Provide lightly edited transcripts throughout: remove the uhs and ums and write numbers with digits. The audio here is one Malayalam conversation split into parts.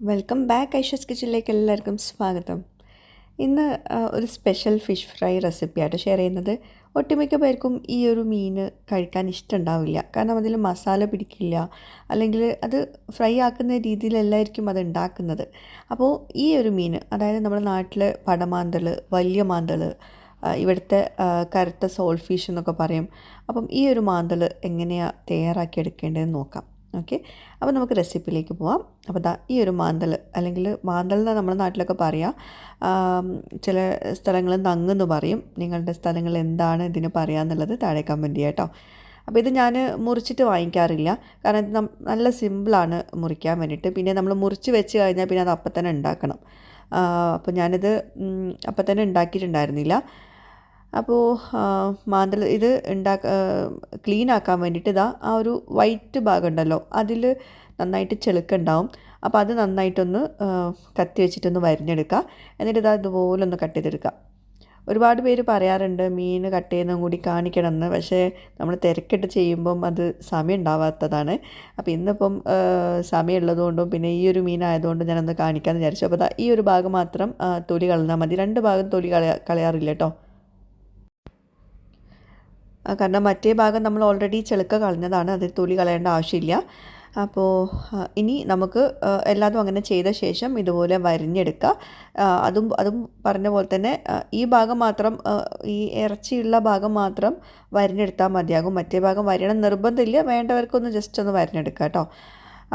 വെൽക്കം ബാക്ക് ഐഷസ് കിച്ചണിലേക്ക് എല്ലാവർക്കും സ്വാഗതം. ഇന്ന് ഒരു സ്പെഷ്യൽ ഫിഷ് ഫ്രൈ റെസിപ്പിയായിട്ട് ഷെയർ ചെയ്യുന്നത്. ഒട്ടുമിക്ക പേർക്കും ഈ ഒരു മീൻ കഴിക്കാൻ ഇഷ്ടമുണ്ടാവില്ല, കാരണം അതിൽ മസാല പിടിക്കില്ല, അല്ലെങ്കിൽ അത് ഫ്രൈ ആക്കുന്ന രീതിയിലല്ലായിരിക്കും അത് ഉണ്ടാക്കുന്നത്. അപ്പോൾ ഈ ഒരു മീൻ, അതായത് നമ്മുടെ നാട്ടിൽ പടമാന്തൾ, വലിയ മാന്തൾ, ഇവിടുത്തെ കറുത്ത സോൾ ഫിഷ് എന്നൊക്കെ പറയും. അപ്പം ഈ ഒരു മാന്തൾ എങ്ങനെയാണ് തയ്യാറാക്കി എടുക്കേണ്ടതെന്ന് നോക്കാം. ഓക്കെ, അപ്പോൾ നമുക്ക് റെസിപ്പിയിലേക്ക് പോവാം. അപ്പോൾ ഈ ഒരു മാന്തൽ, അല്ലെങ്കിൽ മാന്തൽ എന്ന് നമ്മുടെ നാട്ടിലൊക്കെ പറയാം, ചില സ്ഥലങ്ങളിൽ നങ്ങെന്ന് പറയും. നിങ്ങളുടെ സ്ഥലങ്ങളിൽ എന്താണ് ഇതിന് പറയാന്നുള്ളത് താഴെ കമൻറ്റ് ചെയ്യാം കേട്ടോ. അപ്പോൾ ഇത് ഞാൻ മുറിച്ചിട്ട് വാങ്ങിക്കാറില്ല, കാരണം ഇത് നല്ല സിമ്പിളാണ് മുറിക്കാൻ വേണ്ടിയിട്ട്. പിന്നെ നമ്മൾ മുറിച്ച് വെച്ച് കഴിഞ്ഞാൽ പിന്നെ അത് അപ്പം തന്നെ ഉണ്ടാക്കണം. അപ്പോൾ ഞാനിത് അപ്പം തന്നെ ഉണ്ടാക്കിയിട്ടുണ്ടായിരുന്നില്ല. അപ്പോൾ മാന്തൽ ഇത് ക്ലീൻ ആക്കാൻ വേണ്ടിയിട്ട് ആ ഒരു വൈറ്റ് ഭാഗം ഉണ്ടല്ലോ, അതിൽ നന്നായിട്ട് ചെളുക്കുണ്ടാവും. അപ്പോൾ അത് നന്നായിട്ടൊന്ന് കത്തി വെച്ചിട്ടൊന്ന് വരിഞ്ഞെടുക്കുക. എന്നിട്ട് ഇതുപോലെ ഒന്ന് കട്ട് ചെയ്തെടുക്കുക. ഒരുപാട് പേര് പറയാറുണ്ട് മീൻ കട്ട് ചെയ്യുന്നതും കൂടി കാണിക്കണമെന്ന്, പക്ഷേ നമ്മൾ തിരക്കിട്ട് ചെയ്യുമ്പം അത് സമയം ഉണ്ടാവാത്തതാണ്. അപ്പോൾ ഇന്നിപ്പം സമയം ഉള്ളതുകൊണ്ടും പിന്നെ ഈ ഒരു മീനായതുകൊണ്ടും ഞാനൊന്ന് കാണിക്കാമെന്ന് വിചാരിച്ചു. അപ്പോൾ ഈ ഒരു ഭാഗം മാത്രം തൊലി കളഞ്ഞാൽ മതി. രണ്ട് ഭാഗം തൊലി കളയാറില്ല കേട്ടോ, കാരണം മറ്റേ ഭാഗം നമ്മൾ ഓൾറെഡി ചെളുക്ക കളഞ്ഞതാണ്, അതിൽ തൊലി കളയേണ്ട ആവശ്യമില്ല. അപ്പോൾ ഇനി നമുക്ക് എല്ലാതും അങ്ങനെ ചെയ്ത ശേഷം ഇതുപോലെ വരിഞ്ഞെടുക്കുക. അതും പറഞ്ഞ പോലെ തന്നെ ഈ ഭാഗം മാത്രം, ഈ ഇറച്ചിയുള്ള ഭാഗം മാത്രം വരിഞ്ഞെടുത്താൽ മതിയാകും. മറ്റേ ഭാഗം വരണം നിർബന്ധമില്ല, വേണ്ടവർക്കൊന്ന് ജസ്റ്റ് ഒന്ന് വരിഞ്ഞെടുക്കുക കേട്ടോ.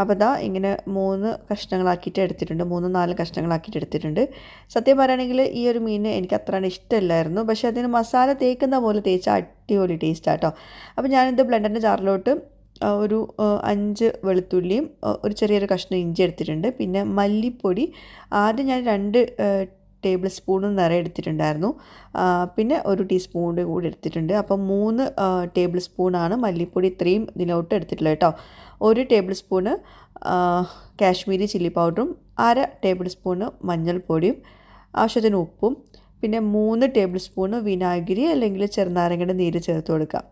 അപ്പോൾ ഇങ്ങനെ 3 കഷ്ണങ്ങളാക്കിയിട്ട് എടുത്തിട്ടുണ്ട്, 3-4 കഷ്ണങ്ങളാക്കിയിട്ട് എടുത്തിട്ടുണ്ട്. സത്യം പറയുകയാണെങ്കിൽ ഈ ഒരു മീൻ എനിക്ക് അത്ര ഇഷ്ടമില്ലായിരുന്നു, പക്ഷേ അതിന് മസാല തേക്കുന്ന പോലെ തേച്ചാൽ അടിപൊളി ടേസ്റ്റാണ് കേട്ടോ. അപ്പോൾ ഞാനിത് ബ്ലെൻഡറിൻ്റെ ജാറിലോട്ട് ഒരു 5 വെളുത്തുള്ളിയും ഒരു ചെറിയൊരു കഷ്ണം ഇഞ്ചി എടുത്തിട്ടുണ്ട്. പിന്നെ മല്ലിപ്പൊടി ആദ്യം ഞാൻ 2 ടേബിൾ സ്പൂൺ നിറയെ എടുത്തിട്ടുണ്ടായിരുന്നു. പിന്നെ 1 ടീസ്പൂൺ കൂടി എടുത്തിട്ടുണ്ട്. അപ്പം 3 ടേബിൾ സ്പൂണാണ് മല്ലിപ്പൊടി ഇത്രയും ഇതിലോട്ട് എടുത്തിട്ടുള്ളത് കേട്ടോ. 1 ടേബിൾ സ്പൂണ് കാശ്മീരി ചില്ലി പൗഡറും 1/2 ടേബിൾ സ്പൂണ് മഞ്ഞൾപ്പൊടിയും ആവശ്യത്തിന് ഉപ്പും പിന്നെ 3 ടേബിൾ സ്പൂണ് വിനാഗിരി അല്ലെങ്കിൽ ചെറുനാരങ്ങയുടെ നീര് ചേർത്ത് കൊടുക്കുക.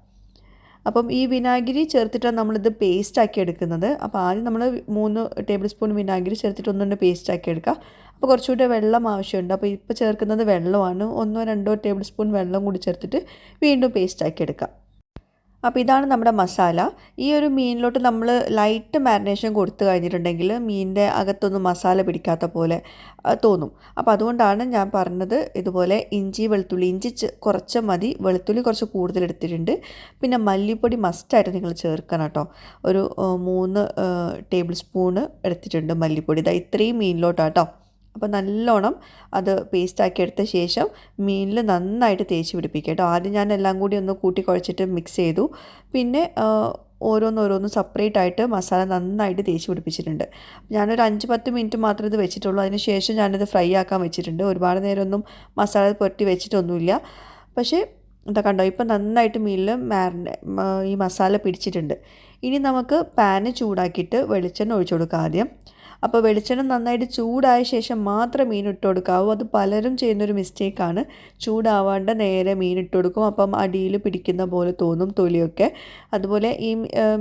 അപ്പം ഈ വിനാഗിരി ചേർത്തിട്ടാണ് നമ്മളിത് പേസ്റ്റാക്കി എടുക്കുന്നത്. അപ്പോൾ ആദ്യം നമ്മൾ 3 ടേബിൾ സ്പൂൺ വിനാഗിരി ചേർത്തിട്ട് ഒന്നുകൊണ്ട് പേസ്റ്റാക്കി എടുക്കുക. അപ്പോൾ കുറച്ചുകൂടെ വെള്ളം ആവശ്യമുണ്ട്. അപ്പോൾ ഇപ്പോൾ ചേർക്കുന്നത് വെള്ളമാണ്. 1-2 ടേബിൾ സ്പൂൺ വെള്ളം കൂടി ചേർത്തിട്ട് വീണ്ടും പേസ്റ്റാക്കി എടുക്കുക. അപ്പോൾ ഇതാണ് നമ്മുടെ മസാല. ഈ ഒരു മീനിലോട്ട് നമ്മൾ ലൈറ്റ് മാരിനേഷൻ കൊടുത്തു കഴിഞ്ഞിട്ടുണ്ടെങ്കിൽ മീനിൻ്റെ അകത്തൊന്നും മസാല പിടിക്കാത്ത പോലെ തോന്നും. അപ്പോൾ അതുകൊണ്ടാണ് ഞാൻ പറഞ്ഞത് ഇതുപോലെ ഇഞ്ചി കുറച്ച് മതി, വെളുത്തുള്ളി കുറച്ച് കൂടുതൽ എടുത്തിട്ടുണ്ട്. പിന്നെ മല്ലിപ്പൊടി മസ്റ്റായിട്ട് നിങ്ങൾ ചേർക്കണം കേട്ടോ. ഒരു 3 ടേബിൾ സ്പൂണ് എടുത്തിട്ടുണ്ട് മല്ലിപ്പൊടി. ഇത്രയും മീനിലോട്ടാണ് കേട്ടോ. അപ്പോൾ നല്ലോണം അത് പേസ്റ്റാക്കി എടുത്ത ശേഷം മീനിൽ നന്നായിട്ട് തേച്ച് പിടിപ്പിക്കുക കേട്ടോ. ആദ്യം ഞാൻ എല്ലാം കൂടി ഒന്ന് കൂട്ടി കുഴച്ചിട്ട് മിക്സ് ചെയ്തു. പിന്നെ ഓരോന്ന് സെപ്പറേറ്റ് ആയിട്ട് മസാല നന്നായിട്ട് തേച്ച് പിടിപ്പിച്ചിട്ടുണ്ട്. ഞാനൊരു 5-10 മിനിറ്റ് മാത്രമേ ഇത് വെച്ചിട്ടുള്ളൂ. അതിന് ശേഷം ഞാനിത് ഫ്രൈ ആക്കാൻ വെച്ചിട്ടുണ്ട്. ഒരുപാട് നേരമൊന്നും മസാല പുരട്ടി വെച്ചിട്ടൊന്നുമില്ല. പക്ഷേ കണ്ടോ, ഇപ്പം നന്നായിട്ട് മീനിൽ ഈ മസാല പിടിച്ചിട്ടുണ്ട്. ഇനി നമുക്ക് പാന് ചൂടാക്കിയിട്ട് വെളിച്ചെണ്ണ ഒഴിച്ചു കൊടുക്കാം ആദ്യം. അപ്പോൾ വെളിച്ചെണ്ണ നന്നായിട്ട് ചൂടായ ശേഷം മാത്രം മീൻ ഇട്ട് കൊടുക്കാവൂ. അത് പലരും ചെയ്യുന്നൊരു മിസ്റ്റേക്കാണ്. ചൂടാവാണ്ട് നേരെ മീൻ ഇട്ട് കൊടുക്കും. അപ്പം അടിയിൽ പിടിക്കുന്ന പോലെ തോന്നും തൊലിയൊക്കെ. അതുപോലെ ഈ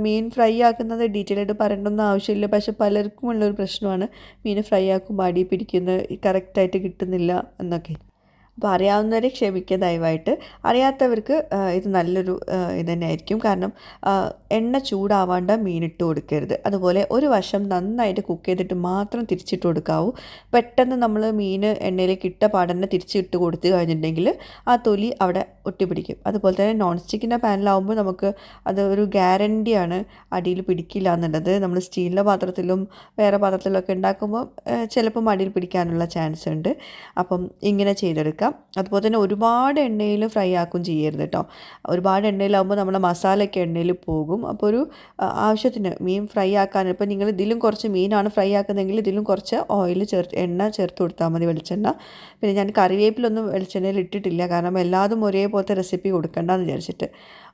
മീൻ ഫ്രൈ ആക്കുന്നത് ഡീറ്റെയിൽ ആയിട്ട് പറയേണ്ടൊന്നും ആവശ്യമില്ല, പക്ഷെ പലർക്കും ഉള്ളൊരു പ്രശ്നമാണ് മീൻ ഫ്രൈ ആക്കുമ്പോൾ അടി പിടിക്കുന്നത് കറക്റ്റായിട്ട് കിട്ടുന്നില്ല എന്നൊക്കെ. അപ്പോൾ അറിയാവുന്നവരെ ക്ഷമിക്കുക ദയവായിട്ട്. അറിയാത്തവർക്ക് ഇത് നല്ലൊരു ഇത് തന്നെയായിരിക്കും, കാരണം എണ്ണ ചൂടാവാണ്ട് മീനിട്ട് കൊടുക്കരുത്. അതുപോലെ ഒരു വശം നന്നായിട്ട് കുക്ക് ചെയ്തിട്ട് മാത്രം തിരിച്ചിട്ട് കൊടുക്കാവൂ. പെട്ടെന്ന് നമ്മൾ മീൻ എണ്ണയിലേക്ക് ഇട്ട പാടന്നെ തിരിച്ചിട്ട് കൊടുത്തു കഴിഞ്ഞിട്ടുണ്ടെങ്കിൽ ആ തൊലി അവിടെ ഒട്ടിപ്പിടിക്കും. അതുപോലെ തന്നെ നോൺ സ്റ്റിക്കിൻ്റെ പാനിലാവുമ്പോൾ നമുക്ക് അത് ഒരു ഗ്യാരണ്ടിയാണ് അടിയിൽ പിടിക്കില്ല എന്നുള്ളത്. നമ്മൾ സ്റ്റീലിൻ്റെ പാത്രത്തിലും വേറെ പാത്രത്തിലൊക്കെ ഉണ്ടാക്കുമ്പോൾ ചിലപ്പം അടിയിൽ പിടിക്കാനുള്ള ചാൻസ് ഉണ്ട്. അപ്പം ഇങ്ങനെ ചെയ്തെടുക്കാം. അതുപോലെ തന്നെ ഒരുപാട് എണ്ണയിൽ ഫ്രൈ ആക്കും ചെയ്യരുത് കേട്ടോ. ഒരുപാട് എണ്ണയിലാകുമ്പോൾ നമ്മുടെ മസാലയൊക്കെ എണ്ണയിൽ പോകും. അപ്പോൾ ഒരു ആവശ്യത്തിന് മീൻ ഫ്രൈ ആക്കാൻ, ഇപ്പോൾ നിങ്ങൾ ഇതിലും കുറച്ച് മീനാണ് ഫ്രൈ ആക്കുന്നതെങ്കിൽ ഇതിലും കുറച്ച് എണ്ണ ചേർത്ത് കൊടുത്താൽ മതി, വെളിച്ചെണ്ണ. പിന്നെ ഞാൻ കറിവേപ്പിലൊന്നും വെളിച്ചെണ്ണയിൽ ഇട്ടിട്ടില്ല, കാരണം എല്ലാതും ഒരേപോലത്തെ റെസിപ്പി കൊടുക്കണ്ടെന്ന് വിചാരിച്ചിട്ട്.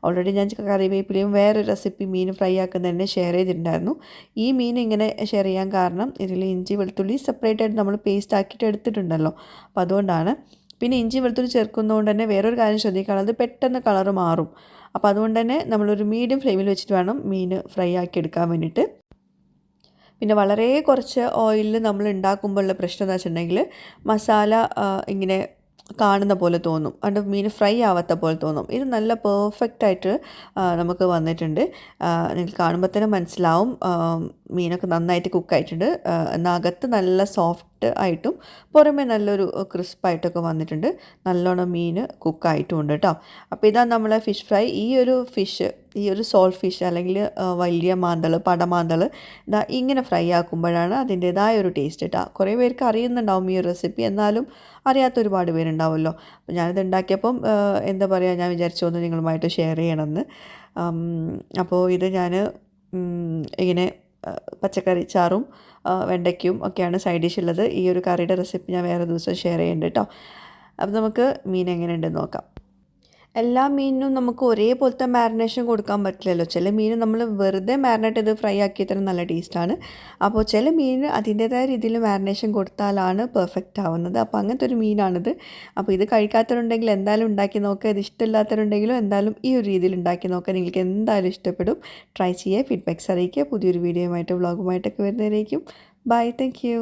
ഓൾറെഡി ഞാൻ കറിവേപ്പിലയും വേറൊരു റെസിപ്പി മീൻ ഫ്രൈ ആക്കുന്നതിനെ ഷെയർ ചെയ്തിട്ടുണ്ടായിരുന്നു. ഈ മീൻ ഇങ്ങനെ ഷെയർ ചെയ്യാൻ കാരണം ഇതിൽ ഇഞ്ചി വെളുത്തുള്ളി സെപ്പറേറ്റ് ആയിട്ട് നമ്മൾ പേസ്റ്റ് ആക്കിയിട്ട് എടുത്തിട്ടുണ്ടല്ലോ, അപ്പോൾ അതുകൊണ്ടാണ്. പിന്നെ ഇഞ്ചി വെളുത്തുള്ളി ചേർക്കുന്നതുകൊണ്ട് തന്നെ വേറൊരു കാര്യം ശ്രദ്ധിക്കണം, അത് പെട്ടെന്ന് കളറ് മാറും. അപ്പോൾ അതുകൊണ്ട് തന്നെ നമ്മളൊരു മീഡിയം ഫ്ലെയിമിൽ വെച്ചിട്ട് വേണം മീൻ ഫ്രൈ ആക്കി എടുക്കാൻ വേണ്ടിയിട്ട്. പിന്നെ വളരെ കുറച്ച് ഓയിലിൽ നമ്മൾ ഉണ്ടാക്കുമ്പോഴുള്ള പ്രശ്നം എന്ന് വെച്ചിട്ടുണ്ടെങ്കിൽ മസാല ഇങ്ങനെ കാണുന്ന പോലെ തോന്നും, അതുകൊണ്ട് മീൻ ഫ്രൈ ആവാത്ത പോലെ തോന്നും. ഇത് നല്ല പെർഫെക്റ്റായിട്ട് നമുക്ക് വന്നിട്ടുണ്ട്. നിങ്ങൾക്ക് കാണുമ്പോൾ തന്നെ മനസ്സിലാവും മീനൊക്കെ നന്നായിട്ട് കുക്കായിട്ടുണ്ട്. എന്നാൽ അകത്ത് നല്ല സോഫ്റ്റ് ആയിട്ടും പുറമെ നല്ലൊരു ക്രിസ്പായിട്ടൊക്കെ വന്നിട്ടുണ്ട്. നല്ലോണം മീൻ കുക്കായിട്ടും ഉണ്ട് കേട്ടോ. അപ്പോൾ ഇതാ നമ്മളെ ഫിഷ് ഫ്രൈ. ഈ ഒരു സോൾട്ട് ഫിഷ് അല്ലെങ്കിൽ വലിയ മാന്തൾ, പടമാന്തൾ ഇതാ ഇങ്ങനെ ഫ്രൈ ആക്കുമ്പോഴാണ് അതിൻ്റേതായ ഒരു ടേസ്റ്റ് കേട്ടോ. കുറേ പേർക്ക് അറിയുന്നുണ്ടാവും ഈ ഒരു റെസിപ്പി, എന്നാലും അറിയാത്ത ഒരുപാട് പേരുണ്ടാവുമല്ലോ. അപ്പോൾ ഞാനിത് ഉണ്ടാക്കിയപ്പം എന്താ പറയുക, ഞാൻ വിചാരിച്ചു ഒന്ന് നിങ്ങളുമായിട്ട് ഷെയർ ചെയ്യണമെന്ന്. അപ്പോൾ ഇത് ഞാൻ ഇങ്ങനെ പച്ചക്കറി ചാറും വെണ്ടയ്ക്കും ഒക്കെയാണ് സൈഡ് ഡിഷ് ഉള്ളത്. ഈ ഒരു കറിയുടെ റെസിപ്പി ഞാൻ വേറെ ദിവസം ഷെയർ ചെയ്യുന്നുണ്ട് കേട്ടോ. അപ്പോൾ നമുക്ക് മീൻ എങ്ങനെയുണ്ടെന്ന് നോക്കാം. എല്ലാ മീനിനും നമുക്ക് ഒരേപോലത്തെ മാരിനേഷൻ കൊടുക്കാൻ പറ്റില്ലല്ലോ. ചില മീൻ നമ്മൾ വെറുതെ മാരിനേറ്റ് ചെയ്ത് ഫ്രൈ ആക്കിയാൽ തന്നെ നല്ല ടേസ്റ്റാണ്. അപ്പോൾ ചില മീനിന് അതിൻ്റേതായ രീതിയിൽ മാരിനേഷൻ കൊടുത്താലാണ് പെർഫെക്റ്റ് ആവുന്നത്. അപ്പോൾ അങ്ങനത്തെ ഒരു മീനാണിത്. അപ്പോൾ ഇത് കഴിക്കാത്തവരുണ്ടെങ്കിൽ എന്തായാലും ഉണ്ടാക്കി നോക്കുക. ഇത് ഇഷ്ടമില്ലാത്തവരുണ്ടെങ്കിലും എന്തായാലും ഈ ഒരു രീതിയിൽ ഉണ്ടാക്കി നോക്കുക. നിങ്ങൾക്ക് എന്തായാലും ഇഷ്ടപ്പെടും. ട്രൈ ചെയ്യുക, ഫീഡ്ബാക്ക്സ് അറിയിക്കുക. പുതിയൊരു വീഡിയോയുമായിട്ട് വ്ളോഗുമായിട്ടൊക്കെ വരുന്നതായിരിക്കും. Bye, thank U.